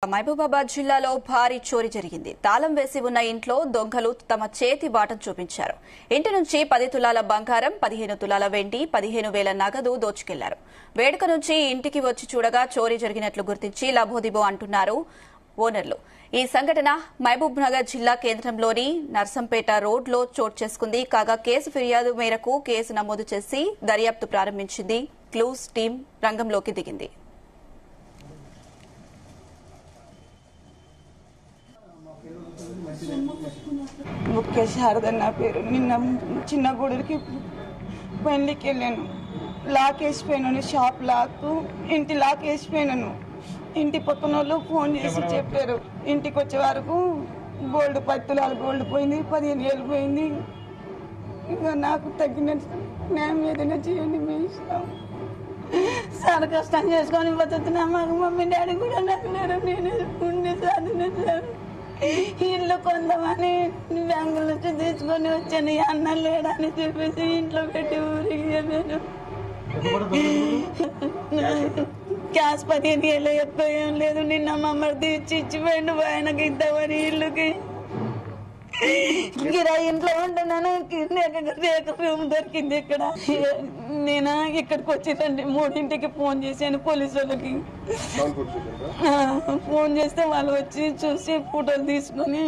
మహబూబాబాద్ జిల్లాలో భారీ చోరీ జరిగింది. తాళం వేసి ఉన్న ఇంట్లో దొంగలు తమ చేతి బాటం చూపించారు. ఇంటి నుంచి 10 తులాల బంగారం, 15 తులాల వెండి, 15,000 నగదు దోచుకెళ్లారు. వేడుక నుంచి ఇంటికి వచ్చి చూడగా చోరీ జరిగినట్లు గుర్తించి లబోదిబో అంటున్నారు ఓనర్లు. ఈ సంఘటన మహబూబ్ నగర్ జిల్లా కేంద్రంలోని నర్సంపేట రోడ్లో చోటు చేసుకుంది. కాగా కేసు ఫిర్యాదు మేరకు కేసు నమోదు చేసి దర్యాప్తు ప్రారంభించింది. క్లూస్ టీం రంగంలోకి దిగింది. ముఖ్య శారద నా పేరు. నిన్న చిన్న గూడూరికి పెళ్లికి వెళ్ళాను. లాక్ వేసిపోయినాను, షాప్ లాక్, ఇంటి లాక్ వేసిపోయినాను. ఇంటి పక్కన వాళ్ళు ఫోన్ చేసి చెప్పారు. ఇంటికి వచ్చే వరకు గోల్డ్ 10 తులాలు గోల్డ్ పోయింది, 15,000 పోయింది. ఇంకా నాకు తగ్గినట్టు న్యాయం ఏదైనా చేయండి, మీ ఇష్టం. చాలా కష్టం చేసుకొని బతుకుతున్నా. మాకు మమ్మీ డాడీ కూడా నాకు లేరు. నేను ఉండి సాధించాను. ఇల్లు కొందామని బ్యాంకుల నుంచి తీసుకొని వచ్చాను. అన్న లేడని చెప్పేసి ఇంట్లో పెట్టి ఊరికి నేను క్యాష్ 15,000 ఎక్కువ ఏం లేదు. నిన్న మమ్మల్ని ఇచ్చిపోయిండు ఆయనకి ఇద్దామని ఇల్లుకి. గిరాయి ఇంట్లో ఉంటున్నాను. రూమ్ దొరికింది ఇక్కడ. నేను ఇక్కడికి వచ్చిందండి. 3ంటికి ఫోన్ చేశాను పోలీసు వాళ్ళకి. ఫోన్ చేస్తే వాళ్ళు వచ్చి చూసి ఫోటోలు తీసుకొని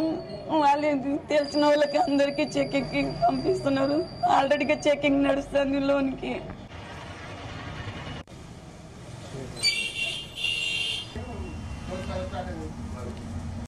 వాళ్ళు తెలిసిన వాళ్ళకి అందరికి చెకింగ్ పంపిస్తున్నారు. ఆల్రెడీగా చెకింగ్ నడుస్తుంది లోన్కి.